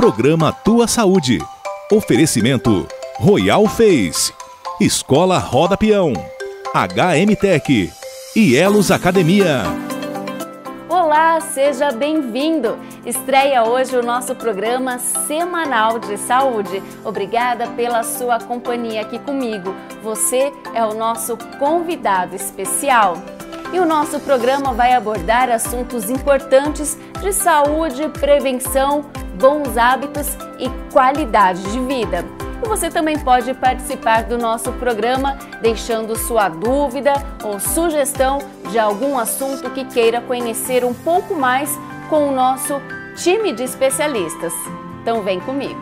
Programa Tua Saúde. Oferecimento Royal Face, Escola Roda Peão, HM Tech e Elos Academia. Olá, seja bem-vindo! Estreia hoje o nosso programa semanal de saúde. Obrigada pela sua companhia aqui comigo. Você é o nosso convidado especial. E o nosso programa vai abordar assuntos importantes de saúde, prevenção, bons hábitos e qualidade de vida. E você também pode participar do nosso programa deixando sua dúvida ou sugestão de algum assunto que queira conhecer um pouco mais com o nosso time de especialistas. Então vem comigo!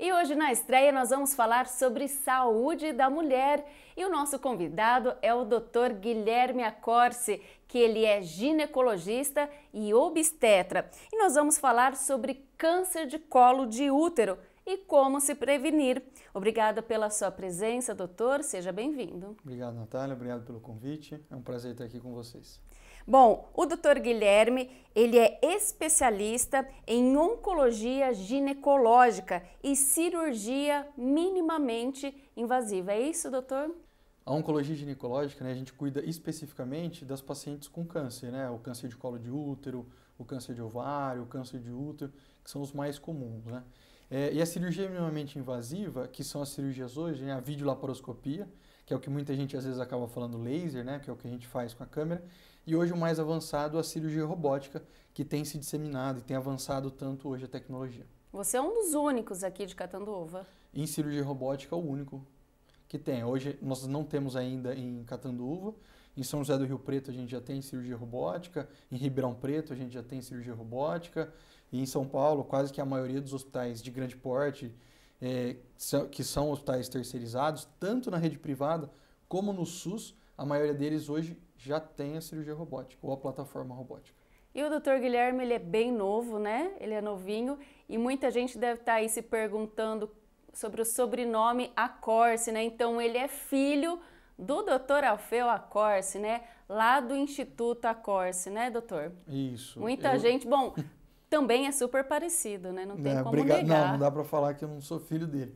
E hoje na estreia nós vamos falar sobre saúde da mulher e o nosso convidado é o Dr. Guilherme Accorsi, que ele é ginecologista e obstetra. E nós vamos falar sobre câncer de colo de útero e como se prevenir. Obrigada pela sua presença, doutor. Seja bem-vindo. Obrigado, Natália. Obrigado pelo convite. É um prazer estar aqui com vocês. Bom, o Dr. Guilherme, ele é especialista em oncologia ginecológica e cirurgia minimamente invasiva. É isso, doutor? A oncologia ginecológica, a gente cuida especificamente das pacientes com câncer, O câncer de colo de útero, o câncer de ovário, o câncer de útero, que são os mais comuns, E a cirurgia minimamente invasiva, que são as cirurgias hoje, a videolaparoscopia, que é o que muita gente às vezes acaba falando laser, que é o que a gente faz com a câmera, e hoje o mais avançado é a cirurgia robótica, que tem se disseminado e tem avançado tanto hoje a tecnologia. Você é um dos únicos aqui de Catanduva. Em cirurgia robótica, o único que tem. Hoje nós não temos ainda em Catanduva, em São José do Rio Preto a gente já tem cirurgia robótica, em Ribeirão Preto a gente já tem cirurgia robótica, e em São Paulo quase que a maioria dos hospitais de grande porte, que são hospitais terceirizados, tanto na rede privada como no SUS, a maioria deles hoje já tem a cirurgia robótica ou a plataforma robótica. E o Dr. Guilherme, ele é bem novo, Ele é novinho e muita gente deve estar aí se perguntando sobre o sobrenome Accorsi, Então ele é filho do Dr. Alfeu Accorsi, Lá do Instituto Accorsi, doutor? Isso. Muita gente, bom, também é super parecido, Não tem como negar. Não dá para falar que eu não sou filho dele.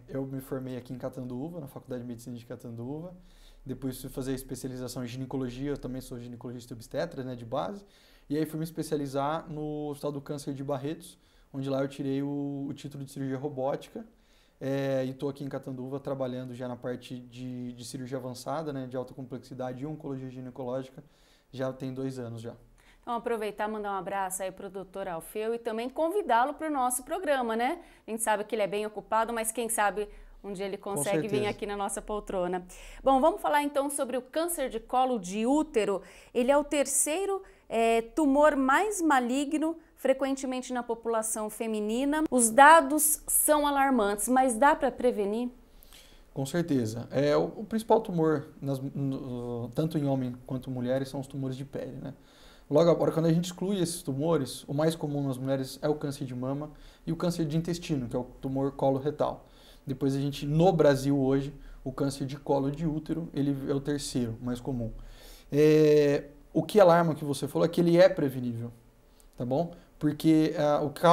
Eu me formei aqui em Catanduva, na Faculdade de Medicina de Catanduva. Depois fui fazer especialização em ginecologia, eu também sou ginecologista e obstetra, de base. E aí fui me especializar no Hospital do Câncer de Barretos, onde lá eu tirei o título de cirurgia robótica. E estou aqui em Catanduva trabalhando já na parte de cirurgia avançada, de alta complexidade e oncologia ginecológica, já tem 2 anos já. Então, aproveitar e mandar um abraço aí para o Dr. Alfeu e também convidá-lo para o nosso programa, A gente sabe que ele é bem ocupado, mas quem sabe um dia ele consegue vir aqui na nossa poltrona. Bom, vamos falar então sobre o câncer de colo de útero. Ele é o terceiro tumor mais maligno, frequentemente na população feminina. Os dados são alarmantes, mas dá para prevenir? Com certeza. O principal tumor, tanto em homem quanto mulheres, são os tumores de pele, Logo agora, quando a gente exclui esses tumores, o mais comum nas mulheres é o câncer de mama e o câncer de intestino, que é o tumor coloretal. Depois a gente, no Brasil hoje, o câncer de colo de útero, ele é o terceiro mais comum. O que alarma que você falou é que ele é prevenível, tá bom? Porque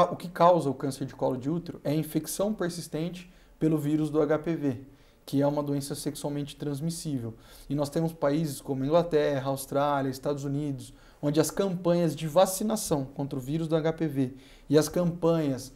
o que causa o câncer de colo de útero é a infecção persistente pelo vírus do HPV, que é uma doença sexualmente transmissível. E nós temos países como Inglaterra, Austrália, Estados Unidos, onde as campanhas de vacinação contra o vírus do HPV e as campanhas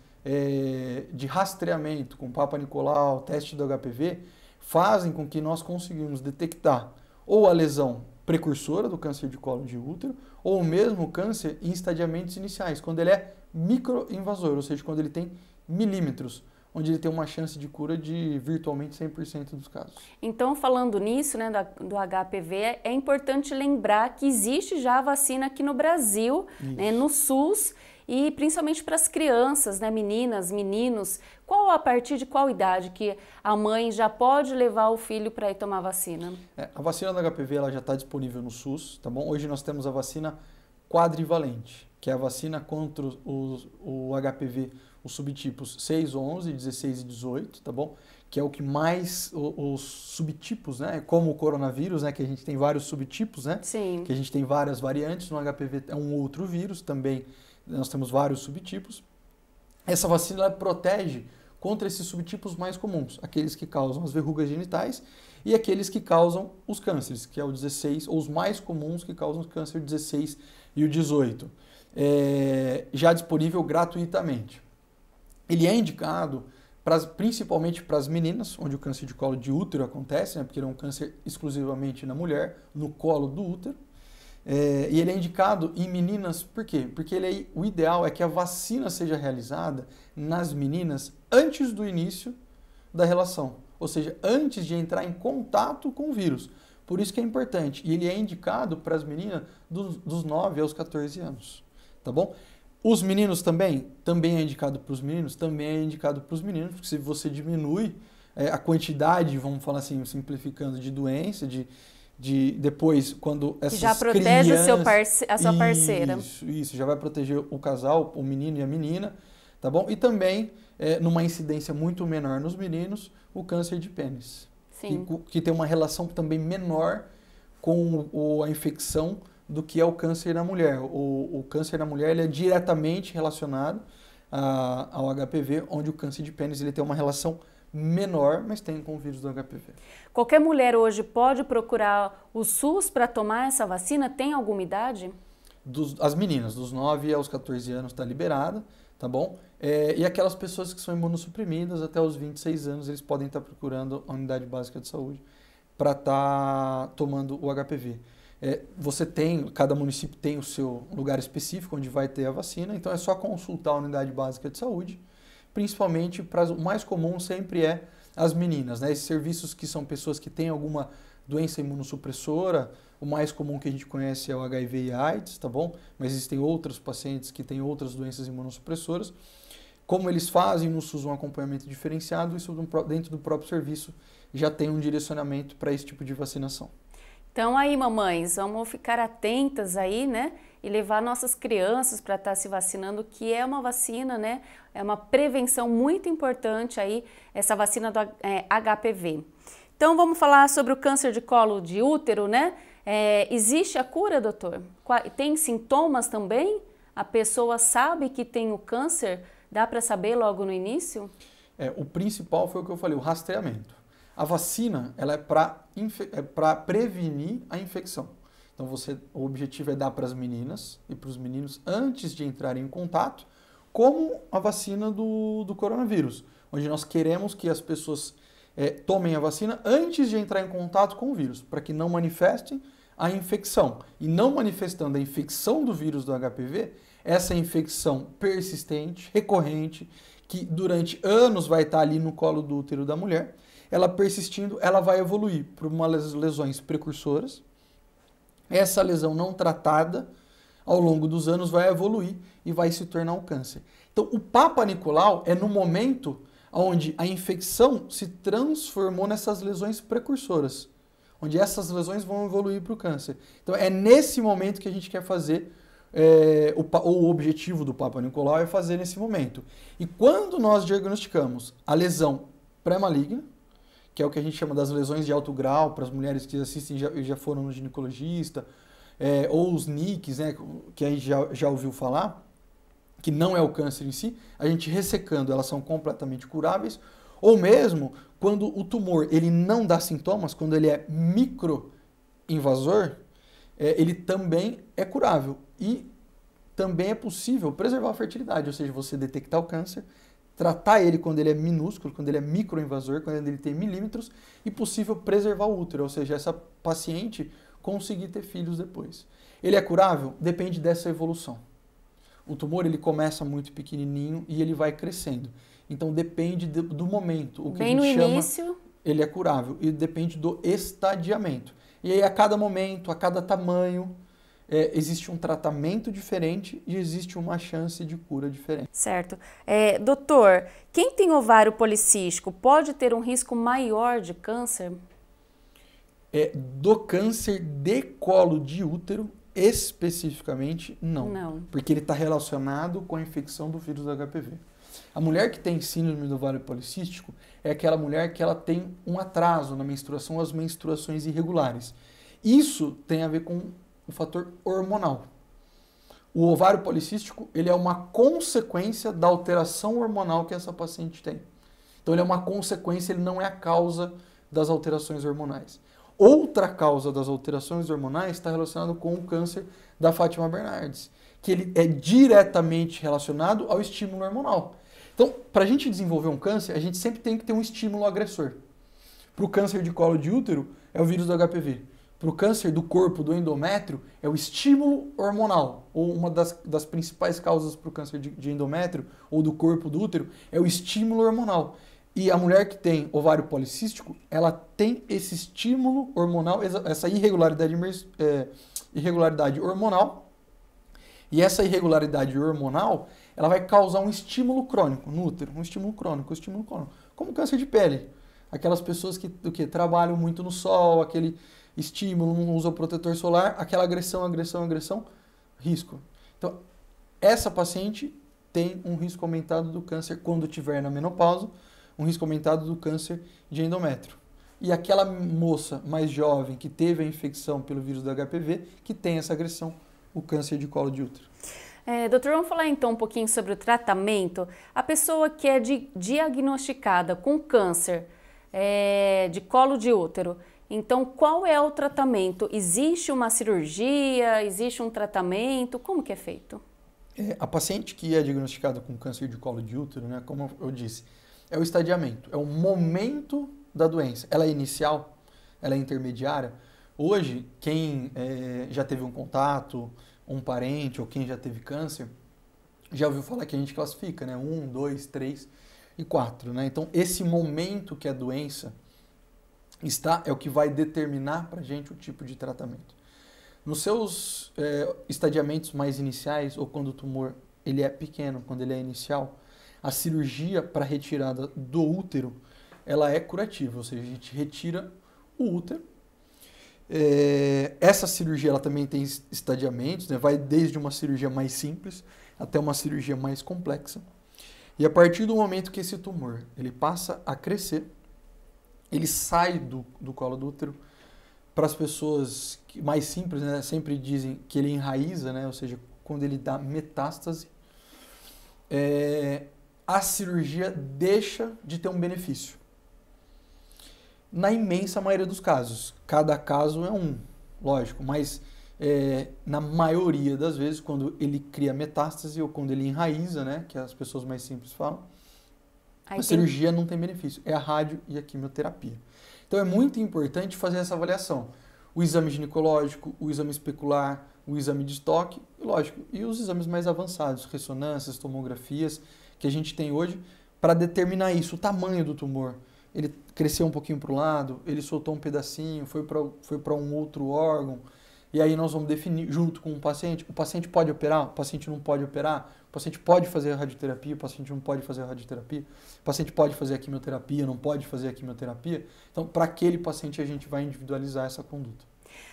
de rastreamento com Papa Nicolau, teste do HPV, fazem com que nós conseguimos detectar ou a lesão precursora do câncer de colo de útero ou mesmo o câncer em estadiamentos iniciais, quando ele é microinvasor, ou seja, quando ele tem milímetros, onde ele tem uma chance de cura de virtualmente 100% dos casos. Então, falando nisso, do HPV, é importante lembrar que existe já a vacina aqui no Brasil, no SUS, e principalmente para as crianças, meninas, meninos. A partir de qual idade que a mãe já pode levar o filho para ir tomar vacina? A vacina do HPV ela já está disponível no SUS, tá bom? Hoje nós temos a vacina quadrivalente. que é a vacina contra o HPV, os subtipos 6, 11, 16 e 18, tá bom? Que é o que mais, os subtipos, né? Como o coronavírus, né? Que a gente tem vários subtipos, né? Sim. Que a gente tem várias variantes, no HPV é um outro vírus também, nós temos vários subtipos. Essa vacina ela protege contra esses subtipos mais comuns, aqueles que causam as verrugas genitais e aqueles que causam os cânceres, que é o 16, ou os mais comuns que causam o câncer 16 e o 18. Já disponível gratuitamente. Ele é indicado principalmente para as meninas, onde o câncer de colo de útero acontece, né, porque ele é um câncer exclusivamente na mulher, no colo do útero. E ele é indicado em meninas, por quê? Porque o ideal é que a vacina seja realizada nas meninas antes do início da relação, ou seja, antes de entrar em contato com o vírus. Por isso que é importante. E ele é indicado para as meninas dos 9 aos 14 anos, tá bom? Os meninos também é indicado para os meninos, também é indicado para os meninos, porque se você diminui a quantidade, vamos falar assim, simplificando, de doença, depois, quando essas já protege crianças, a sua parceira. Isso, já vai proteger o casal, o menino e a menina, tá bom? E também, numa incidência muito menor nos meninos, o câncer de pênis. Sim. Que tem uma relação também menor com a infecção do que é o câncer na mulher. O câncer na mulher ele é diretamente relacionado ao HPV, onde o câncer de pênis ele tem uma relação menor, mas tem com o vírus do HPV. Qualquer mulher hoje pode procurar o SUS para tomar essa vacina? Tem alguma idade? As meninas, dos 9 aos 14 anos está liberada, tá bom? E aquelas pessoas que são imunossuprimidas até os 26 anos, eles podem estar procurando a unidade básica de saúde para estar tomando o HPV. Cada município tem o seu lugar específico onde vai ter a vacina, então é só consultar a unidade básica de saúde, principalmente o mais comum sempre é as meninas, né? Esses serviços que são pessoas que têm alguma doença imunossupressora, o mais comum que a gente conhece é o HIV e AIDS, tá bom? Mas existem outros pacientes que têm outras doenças imunossupressoras. Como eles fazem no SUS um acompanhamento diferenciado, isso dentro do próprio serviço já tem um direcionamento para esse tipo de vacinação. Então aí, mamães, vamos ficar atentas aí, né? E levar nossas crianças para estar se vacinando, que é uma vacina, né? É uma prevenção muito importante aí, essa vacina do HPV. Então vamos falar sobre o câncer de colo de útero, né? Existe a cura, doutor? Tem sintomas também? A pessoa sabe que tem o câncer? Dá para saber logo no início? O principal foi o que eu falei, o rastreamento. A vacina ela é para prevenir a infecção. Então o objetivo é dar para as meninas e para os meninos antes de entrarem em contato, como a vacina do coronavírus, onde nós queremos que as pessoas tomem a vacina antes de entrar em contato com o vírus, para que não manifestem a infecção. E não manifestando a infecção do vírus do HPV, essa infecção persistente, recorrente, que durante anos vai estar ali no colo do útero da mulher, ela persistindo, ela vai evoluir para umas lesões precursoras. Essa lesão não tratada, ao longo dos anos, vai evoluir e vai se tornar um câncer. Então, o Papa Nicolau é no momento onde a infecção se transformou nessas lesões precursoras, onde essas lesões vão evoluir para o câncer. Então, é nesse momento que a gente quer fazer, o objetivo do Papa Nicolau é fazer nesse momento. E quando nós diagnosticamos a lesão pré-maligna, que é o que a gente chama das lesões de alto grau, para as mulheres que assistem já foram no ginecologista, ou os NICs, né, que a gente já ouviu falar, que não é o câncer em si, a gente ressecando, elas são completamente curáveis, ou mesmo quando o tumor ele não dá sintomas, quando ele é microinvasor, ele também é curável. E também é possível preservar a fertilidade, ou seja, você detectar o câncer, tratar ele quando ele é minúsculo, quando ele é microinvasor, quando ele tem milímetros, e possível preservar o útero, ou seja, essa paciente conseguir ter filhos depois. Ele é curável? Depende dessa evolução. O tumor ele começa muito pequenininho e ele vai crescendo. Então depende do momento. O que Bem a gente no chama, início. ele é curável e depende do estadiamento. E aí a cada momento, a cada tamanho, existe um tratamento diferente e existe uma chance de cura diferente. Certo. Doutor, quem tem ovário policístico pode ter um risco maior de câncer? Do câncer de colo de útero, especificamente, não. Não. Porque ele está relacionado com a infecção do vírus do HPV. A mulher que tem síndrome do ovário policístico é aquela mulher que ela tem um atraso na menstruação, as menstruações irregulares. Isso tem a ver com o fator hormonal. O ovário policístico, ele é uma consequência da alteração hormonal que essa paciente tem. Então ele é uma consequência, ele não é a causa das alterações hormonais. Outra causa das alterações hormonais está relacionada com o câncer da Fátima Bernardes, que ele é diretamente relacionado ao estímulo hormonal. Então, para a gente desenvolver um câncer, a gente sempre tem que ter um estímulo agressor. Para o câncer de colo de útero, é o vírus do HPV. Para o câncer do corpo, do endométrio, é o estímulo hormonal. Ou uma das principais causas para o câncer de endométrio ou do corpo do útero é o estímulo hormonal. E a mulher que tem ovário policístico, ela tem esse estímulo hormonal, essa irregularidade hormonal. E essa irregularidade hormonal, ela vai causar um estímulo crônico no útero, um estímulo crônico. Como câncer de pele. Aquelas pessoas que trabalham muito no sol, aquele estímulo, não usa protetor solar, aquela agressão, risco. Então, essa paciente tem um risco aumentado do câncer quando tiver na menopausa, um risco aumentado do câncer de endométrio. E aquela moça mais jovem que teve a infecção pelo vírus do HPV, que tem essa agressão, o câncer de colo de útero. Doutor, vamos falar então um pouquinho sobre o tratamento. A pessoa que é diagnosticada com câncer de colo de útero, então qual é o tratamento? Existe uma cirurgia? Existe um tratamento? Como que é feito? A paciente que é diagnosticada com câncer de colo de útero, né, como eu disse, é o estadiamento, é o momento da doença. Ela é inicial? Ela é intermediária? Hoje, quem já teve um contato, um parente ou quem já teve câncer, já ouviu falar que a gente classifica, né? 1, 2, 3 e 4, né? Então, esse momento que a doença está é o que vai determinar para a gente o tipo de tratamento. Nos seus estadiamentos mais iniciais, ou quando o tumor ele é pequeno, quando ele é inicial, a cirurgia para retirada do útero, ela é curativa, ou seja, a gente retira o útero. Essa cirurgia ela também tem estadiamentos, né? Vai desde uma cirurgia mais simples até uma cirurgia mais complexa. E a partir do momento que esse tumor ele passa a crescer, ele sai do colo do útero. Para as pessoas mais simples, né, sempre dizem que ele enraiza, né? Ou seja, quando ele dá metástase, a cirurgia deixa de ter um benefício. Na imensa maioria dos casos. Cada caso é um, lógico, mas na maioria das vezes, quando ele cria metástase ou quando ele enraiza, né, que as pessoas mais simples falam, a cirurgia não tem benefício, é a rádio e a quimioterapia. Então é muito importante fazer essa avaliação. O exame ginecológico, o exame especular, o exame de estoque, lógico, e os exames mais avançados, ressonâncias, tomografias, que a gente tem hoje para determinar isso, o tamanho do tumor. Ele cresceu um pouquinho para o lado, ele soltou um pedacinho, foi para um outro órgão, e aí nós vamos definir junto com o paciente pode operar, o paciente não pode operar, o paciente pode fazer a radioterapia, o paciente não pode fazer a radioterapia, o paciente pode fazer a quimioterapia, não pode fazer a quimioterapia. Então, para aquele paciente a gente vai individualizar essa conduta.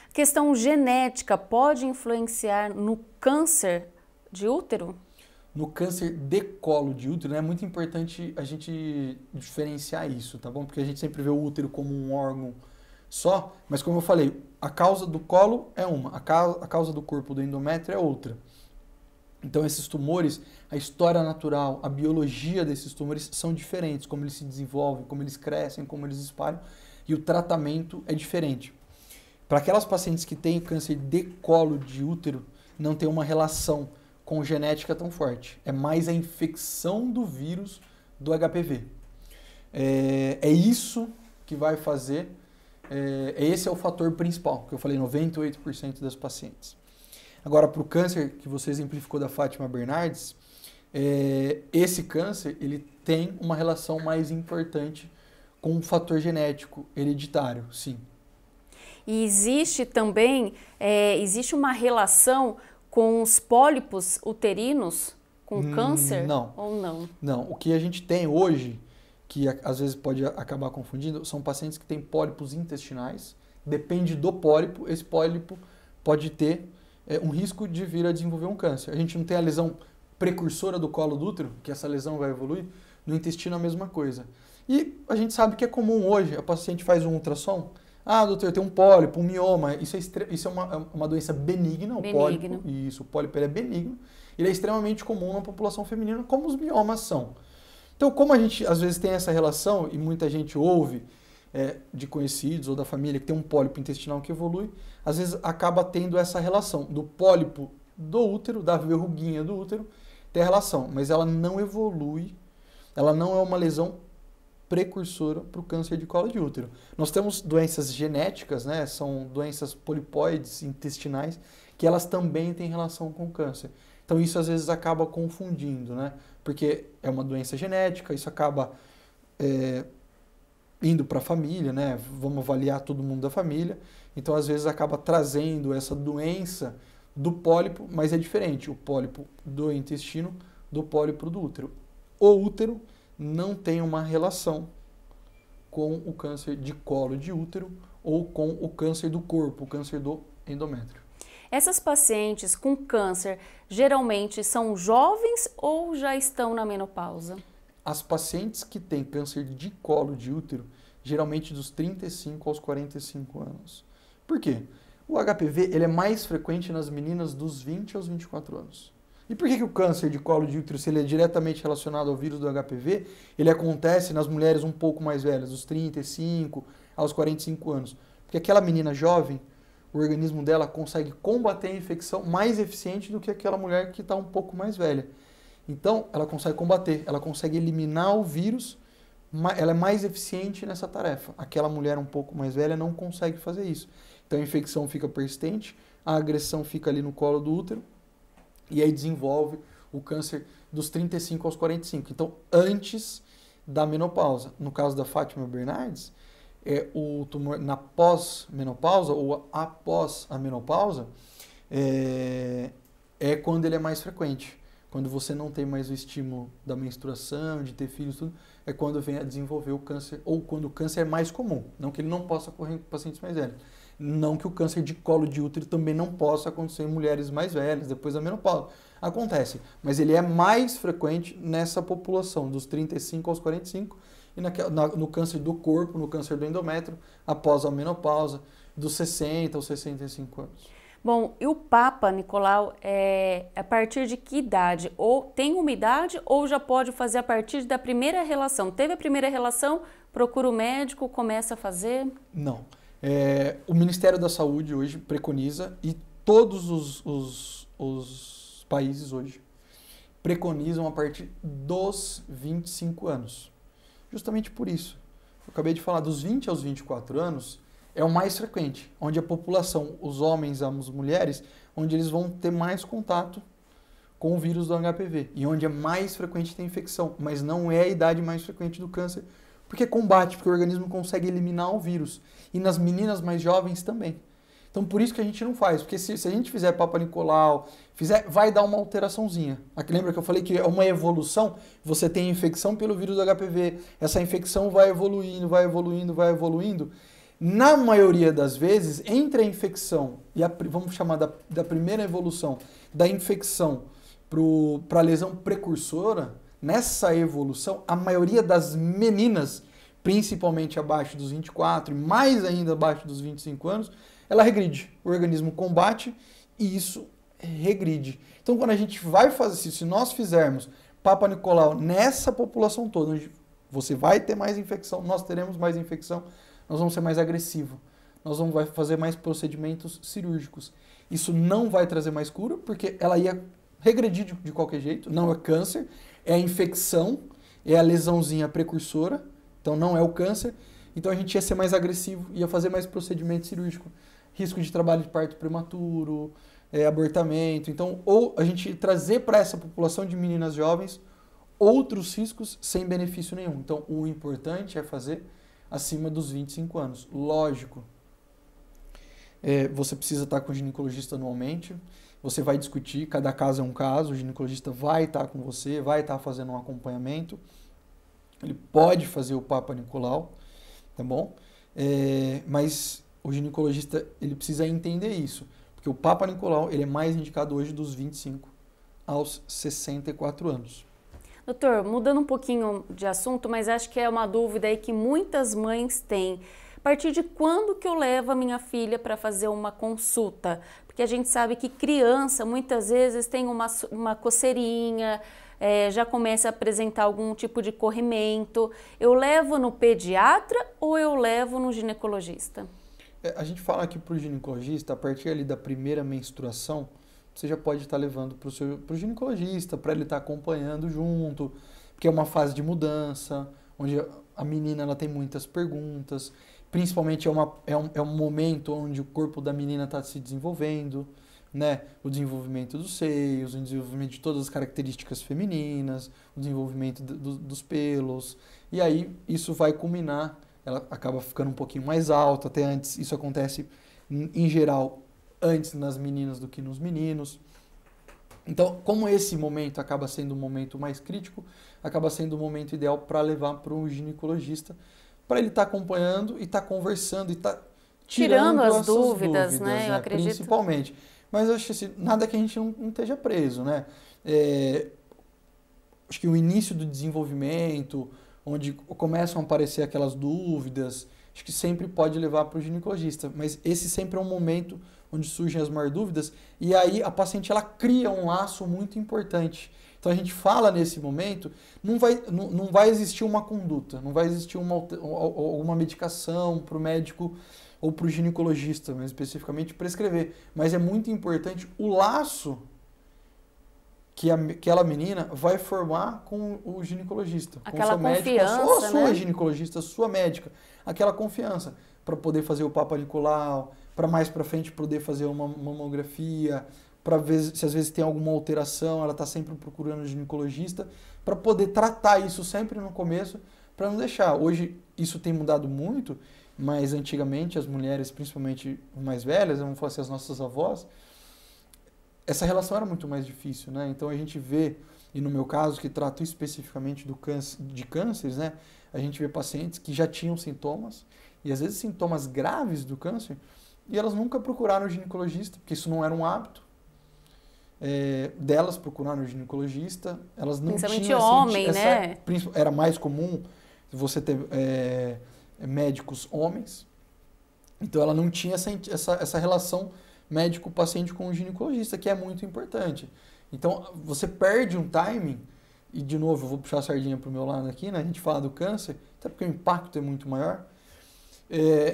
A questão genética pode influenciar no câncer de útero? No câncer de colo de útero, né, é muito importante a gente diferenciar isso, tá bom? Porque a gente sempre vê o útero como um órgão só, mas como eu falei, a causa do colo é uma, a causa do corpo do endométrio é outra. Então esses tumores, a história natural, a biologia desses tumores são diferentes, como eles se desenvolvem, como eles crescem, como eles espalham, e o tratamento é diferente. Para aquelas pacientes que têm câncer de colo de útero, não tem uma relação com genética tão forte. É mais a infecção do vírus do HPV. É isso que vai fazer, esse é o fator principal, que eu falei, 98% das pacientes. Agora, para o câncer que você exemplificou da Fátima Bernardes, esse câncer ele tem uma relação mais importante com o fator genético hereditário, sim. E existe também, existe uma relação com os pólipos uterinos, com câncer? Não. Ou não? Não. O que a gente tem hoje, que às vezes pode acabar confundindo, são pacientes que têm pólipos intestinais. Depende do pólipo, esse pólipo pode ter um risco de vir a desenvolver um câncer. A gente não tem a lesão precursora do colo do útero, que essa lesão vai evoluir, no intestino a mesma coisa. E a gente sabe que é comum hoje, a paciente faz um ultrassom, doutor, tem um pólipo, um mioma, isso é uma doença benigna, o pólipo, isso, o pólipo ele é benigno, ele é extremamente comum na população feminina, como os miomas são. Então, como a gente às vezes tem essa relação, e muita gente ouve de conhecidos ou da família que tem um pólipo intestinal que evolui, às vezes acaba tendo essa relação do pólipo do útero, da verruguinha do útero, tem a relação, mas ela não evolui, ela não é uma lesão precursora para o câncer de colo de útero. Nós temos doenças genéticas, né? São doenças polipoides intestinais, que elas também têm relação com o câncer. Então isso às vezes acaba confundindo, né? Porque é uma doença genética, isso acaba indo para a família, né? Vamos avaliar todo mundo da família. Então às vezes acaba trazendo essa doença do pólipo, mas é diferente, o pólipo do intestino do pólipo do útero. O útero não tem uma relação com o câncer de colo de útero ou com o câncer do corpo, o câncer do endométrio. Essas pacientes com câncer geralmente são jovens ou já estão na menopausa? As pacientes que têm câncer de colo de útero, geralmente dos 35 aos 45 anos. Por quê? O HPV ele é mais frequente nas meninas dos 20 aos 24 anos. E por que o câncer de colo de útero, se ele é diretamente relacionado ao vírus do HPV, ele acontece nas mulheres um pouco mais velhas, dos 35 aos 45 anos? Porque aquela menina jovem, o organismo dela consegue combater a infecção mais eficiente do que aquela mulher que está um pouco mais velha. Então, ela consegue combater, ela consegue eliminar o vírus, ela é mais eficiente nessa tarefa. Aquela mulher um pouco mais velha não consegue fazer isso. Então, a infecção fica persistente, a agressão fica ali no colo do útero, e aí desenvolve o câncer dos 35 aos 45. Então, antes da menopausa. No caso da Fátima Bernardes, o tumor na pós-menopausa ou após a menopausa é quando ele é mais frequente. Quando você não tem mais o estímulo da menstruação, de ter filhos, tudo, é quando vem a desenvolver o câncer, ou quando o câncer é mais comum. Não que ele não possa ocorrer em pacientes mais velhos. Não que o câncer de colo de útero também não possa acontecer em mulheres mais velhas, depois da menopausa. Acontece, mas ele é mais frequente nessa população, dos 35 aos 45, e no câncer do corpo, no câncer do endométrio, após a menopausa, dos 60 aos 65 anos. Bom, e o Papa Nicolau a partir de que idade? Ou tem uma idade ou já pode fazer a partir da primeira relação? Teve a primeira relação, procura o médico, começa a fazer? Não. O Ministério da Saúde hoje preconiza, e todos os países hoje preconizam a partir dos 25 anos. Justamente por isso. Eu acabei de falar, dos 20 aos 24 anos é o mais frequente, onde a população, os homens, as mulheres, onde eles vão ter mais contato com o vírus do HPV e onde é mais frequente ter infecção, mas não é a idade mais frequente do câncer, porque combate, porque o organismo consegue eliminar o vírus. E nas meninas mais jovens também. Então, por isso que a gente não faz. Porque se a gente fizer Papa Nicolau, vai dar uma alteraçãozinha. Aqui, lembra que eu falei que é uma evolução? Você tem infecção pelo vírus do HPV. Essa infecção vai evoluindo, vai evoluindo, vai evoluindo. Na maioria das vezes, entre a infecção e vamos chamar da primeira evolução, da infecção para a lesão precursora, nessa evolução, a maioria das meninas, principalmente abaixo dos 24 e mais ainda abaixo dos 25 anos, ela regride. O organismo combate e isso regride. Então, quando a gente vai fazer, se nós fizermos Papa Nicolau nessa população toda, onde você vai ter mais infecção, nós teremos mais infecção, nós vamos ser mais agressivos. Nós vamos fazer mais procedimentos cirúrgicos. Isso não vai trazer mais cura, porque ela ia regredir de qualquer jeito, não é câncer, é a infecção, é a lesãozinha precursora, então não é o câncer. Então a gente ia ser mais agressivo, ia fazer mais procedimento cirúrgico, risco de trabalho de parto prematuro, abortamento. Então, ou a gente trazer para essa população de meninas jovens outros riscos sem benefício nenhum. Então, o importante é fazer acima dos 25 anos. Lógico, você precisa estar com o ginecologista anualmente, você vai discutir, cada caso é um caso, o ginecologista vai estar com você, vai estar fazendo um acompanhamento, ele pode fazer o Papa Nicolau, tá bom? Mas o ginecologista, ele precisa entender isso, Porque o Papa Nicolau, ele é mais indicado hoje dos 25 aos 64 anos. Doutor, mudando um pouquinho de assunto, mas acho que é uma dúvida aí que muitas mães têm. A partir de quando que eu levo a minha filha para fazer uma consulta? Porque a gente sabe que criança muitas vezes tem uma coceirinha, já começa a apresentar algum tipo de corrimento. Eu levo no pediatra ou eu levo no ginecologista? A gente fala aqui para o ginecologista, a partir ali da primeira menstruação, você já pode estar levando para o ginecologista, para ele estar acompanhando junto, porque é uma fase de mudança, onde a menina ela tem muitas perguntas, principalmente é um momento onde o corpo da menina está se desenvolvendo, né? O desenvolvimento dos seios, o desenvolvimento de todas as características femininas, o desenvolvimento dos pelos, e aí isso vai culminar, ela acaba ficando um pouquinho mais alta, até antes, isso acontece em geral antes nas meninas do que nos meninos. Então, como esse momento acaba sendo um momento mais crítico, acaba sendo o momento ideal para levar para um ginecologista, para ele estar acompanhando e estar conversando e estar tirando as dúvidas, né? Eu acredito. Principalmente. Mas eu acho assim, nada que a gente não esteja preso, né? Acho que o início do desenvolvimento, onde começam a aparecer aquelas dúvidas, acho que sempre pode levar para o ginecologista. Mas esse sempre é um momento onde surgem as maiores dúvidas, e aí a paciente ela cria um laço muito importante. Então a gente fala nesse momento, não vai existir uma conduta, não vai existir alguma medicação para o médico ou para o ginecologista, mas especificamente prescrever. Mas é muito importante o laço que aquela menina vai formar com o ginecologista, aquela com o seu confiança, médico, ou a sua né? ginecologista, a sua médica, aquela confiança para poder fazer o Papa Nicolau, para mais para frente poder fazer uma mamografia, para ver se às vezes tem alguma alteração, ela está sempre procurando o ginecologista, para poder tratar isso sempre no começo, para não deixar. Hoje isso tem mudado muito, mas antigamente as mulheres, principalmente mais velhas, vamos falar assim, as nossas avós, essa relação era muito mais difícil, né? Então a gente vê, e no meu caso que trato especificamente de cânceres, né? A gente vê pacientes que já tinham sintomas, e às vezes sintomas graves do câncer, e elas nunca procuraram o ginecologista, porque isso não era um hábito delas procuraram o ginecologista. Elas não Principalmente tinham homem, né? Era mais comum você ter médicos homens, então ela não tinha essa relação médico-paciente com o ginecologista, que é muito importante. Então você perde um timing, e de novo eu vou puxar a sardinha para o meu lado aqui, né? A gente fala do câncer, até porque o impacto é muito maior.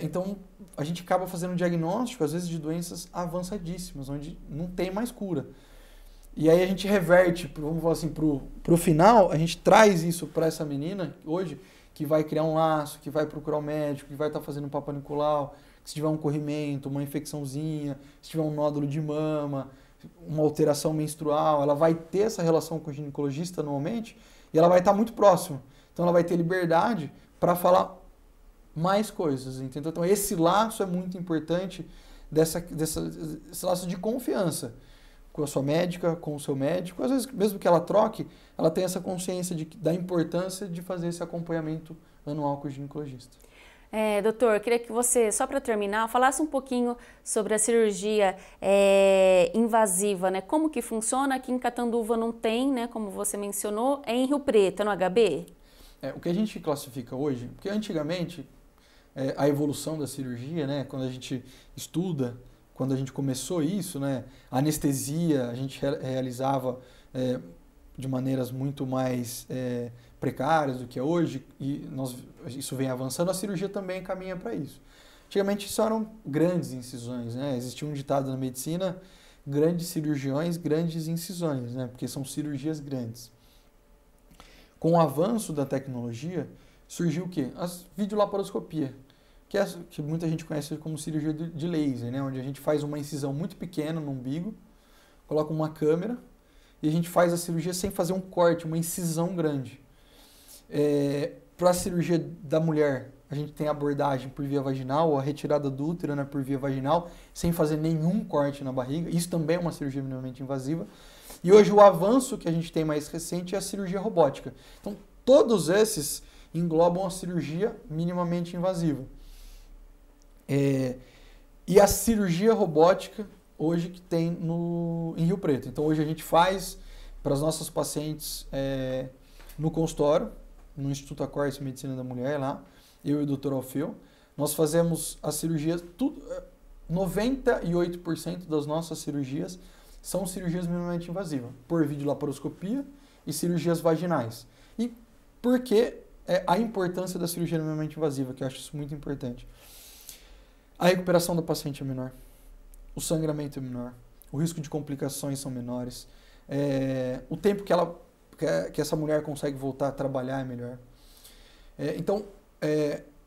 Então, a gente acaba fazendo um diagnóstico, às vezes, de doenças avançadíssimas, onde não tem mais cura. E aí a gente reverte, vamos falar assim, pro final, a gente traz isso para essa menina, hoje, que vai criar um laço, que vai procurar um médico, que vai estar fazendo um Papa Nicolau, que se tiver um corrimento, uma infecçãozinha, se tiver um nódulo de mama, uma alteração menstrual, ela vai ter essa relação com o ginecologista normalmente, e ela vai estar muito próxima. Então, ela vai ter liberdade para falar mais coisas, entendeu? Então esse laço é muito importante, esse laço de confiança com a sua médica, com o seu médico. Às vezes, mesmo que ela troque, ela tem essa consciência da importância de fazer esse acompanhamento anual com o ginecologista. Doutor, eu queria que você, só para terminar, falasse um pouquinho sobre a cirurgia invasiva, né? Como que funciona? Aqui em Catanduva não tem, né? Como você mencionou, é em Rio Preto, no HB? O que a gente classifica hoje, porque antigamente a evolução da cirurgia, né, quando a gente estuda, quando a gente começou isso, né, a anestesia a gente realizava de maneiras muito mais precárias do que é hoje, e isso vem avançando, a cirurgia também caminha para isso. Antigamente isso eram grandes incisões, né, existia um ditado na medicina, grandes cirurgiões, grandes incisões, né, porque são cirurgias grandes. Com o avanço da tecnologia, surgiu o quê? A videolaparoscopia, que muita gente conhece como cirurgia de laser, né? Onde a gente faz uma incisão muito pequena no umbigo, coloca uma câmera e a gente faz a cirurgia sem fazer um corte, uma incisão grande. Para a cirurgia da mulher, a gente tem a abordagem por via vaginal, ou a retirada do útero, né, por via vaginal, sem fazer nenhum corte na barriga. Isso também é uma cirurgia minimamente invasiva. E hoje o avanço que a gente tem mais recente é a cirurgia robótica. Então, todos esses englobam a cirurgia minimamente invasiva. E a cirurgia robótica, hoje que tem em Rio Preto. Então hoje a gente faz para as nossas pacientes no consultório, no Instituto Acors Medicina da Mulher lá, eu e o Dr. Alfeu. Nós fazemos as cirurgias, 98% das nossas cirurgias são cirurgias minimamente invasivas, por videolaparoscopia e cirurgias vaginais. E por que a importância da cirurgia minimamente invasiva, que eu acho isso muito importante? A recuperação da paciente é menor, o sangramento é menor, o risco de complicações são menores, o tempo que essa mulher consegue voltar a trabalhar é melhor. Então,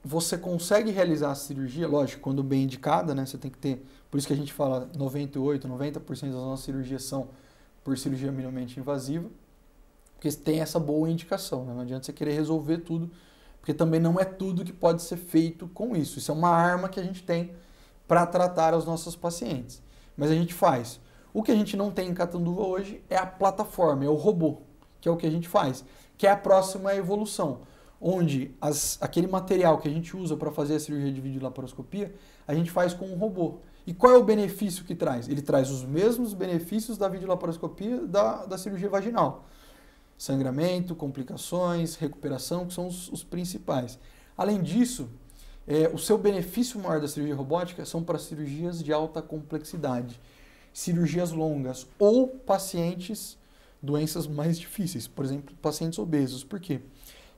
você consegue realizar a cirurgia, lógico, quando bem indicada, né? Você tem que ter, por isso que a gente fala 98%, 90% das nossas cirurgias são por cirurgia minimamente invasiva, porque tem essa boa indicação, né? Não adianta você querer resolver tudo, porque também não é tudo que pode ser feito com isso. Isso é uma arma que a gente tem para tratar as nossas pacientes. Mas a gente faz. O que a gente não tem em Catanduva hoje é a plataforma, é o robô, que é o que a gente faz, que é a próxima evolução, onde aquele material que a gente usa para fazer a cirurgia de videolaparoscopia, a gente faz com um robô. E qual é o benefício que traz? Ele traz os mesmos benefícios da videolaparoscopia da cirurgia vaginal. Sangramento, complicações, recuperação, que são os principais. Além disso, o seu benefício maior da cirurgia robótica são para cirurgias de alta complexidade, cirurgias longas ou pacientes doenças mais difíceis, por exemplo, pacientes obesos. Por quê?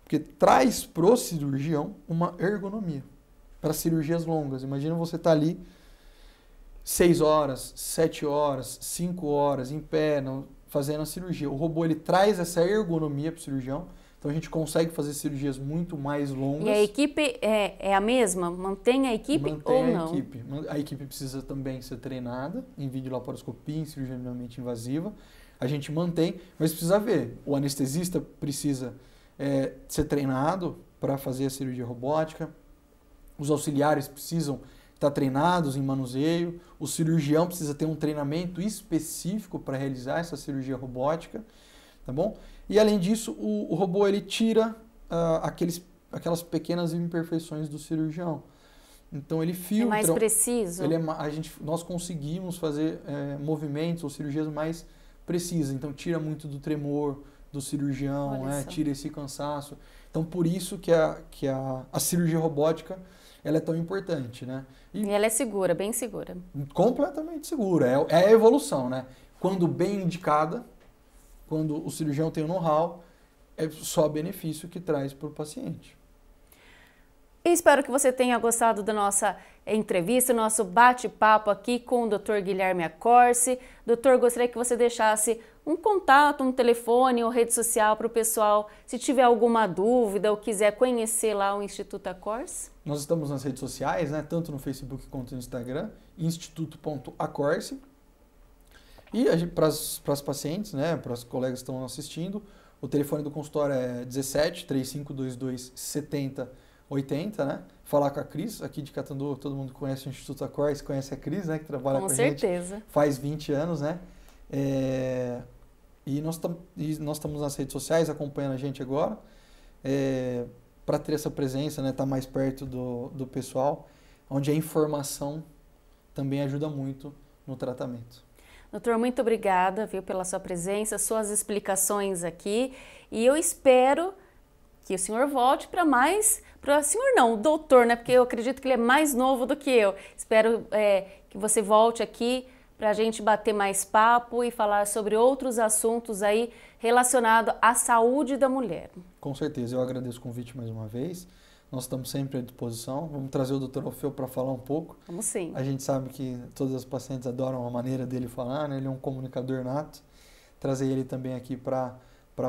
Porque traz para o cirurgião uma ergonomia para cirurgias longas. Imagina você estar ali 6 horas, 7 horas, 5 horas em pé, fazendo a cirurgia. O robô ele traz essa ergonomia para o cirurgião, então a gente consegue fazer cirurgias muito mais longas. E a equipe é a mesma? Mantém a equipe ou não? A equipe precisa também ser treinada em videolaparoscopia, em cirurgia minimamente invasiva. A gente mantém, mas precisa ver. O anestesista precisa ser treinado para fazer a cirurgia robótica. Os auxiliares precisam estar treinados em manuseio. O cirurgião precisa ter um treinamento específico para realizar essa cirurgia robótica, tá bom? E além disso, o robô ele tira aquelas pequenas imperfeições do cirurgião. Então ele filtra. É mais preciso. Nós conseguimos fazer movimentos ou cirurgias mais precisas. Então tira muito do tremor do cirurgião, tira esse cansaço. Então por isso que a cirurgia robótica ela é tão importante, né? E ela é segura, bem segura. Completamente segura. É a evolução, né? Quando bem indicada, quando o cirurgião tem o know-how, é só benefício que traz para o paciente. Eu espero que você tenha gostado da nossa entrevista, nosso bate-papo aqui com o Dr. Guilherme Acors. Doutor, gostaria que você deixasse um contato, um telefone ou rede social para o pessoal, se tiver alguma dúvida ou quiser conhecer lá o Instituto Acors. Nós estamos nas redes sociais, né, tanto no Facebook quanto no Instagram, instituto.acors. E para as pacientes, né, para os colegas que estão assistindo, o telefone do consultório é 17 3522 7080, né? Falar com a Cris, aqui de Catanduva, todo mundo conhece o Instituto Acors, conhece a Cris, né, que trabalha com a gente. Com certeza. Faz 20 anos, né? E nós estamos nas redes sociais, acompanhando a gente agora, para ter essa presença, né, estar mais perto do pessoal, onde a informação também ajuda muito no tratamento. Doutor, muito obrigada, viu, pela sua presença, suas explicações aqui, e eu espero que o senhor volte para senhor não, o doutor, né, porque eu acredito que ele é mais novo do que eu. Espero que você volte aqui para a gente bater mais papo e falar sobre outros assuntos aí relacionados à saúde da mulher. Com certeza, eu agradeço o convite mais uma vez. Nós estamos sempre à disposição. Vamos trazer o Dr. Alfeu para falar um pouco. Vamos sim. A gente sabe que todas as pacientes adoram a maneira dele falar, né? Ele é um comunicador nato. Trazer ele também aqui para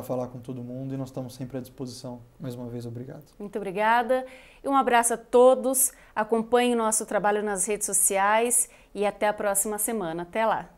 falar com todo mundo e nós estamos sempre à disposição. Mais uma vez, obrigado. Muito obrigada. E um abraço a todos. Acompanhe o nosso trabalho nas redes sociais e até a próxima semana. Até lá.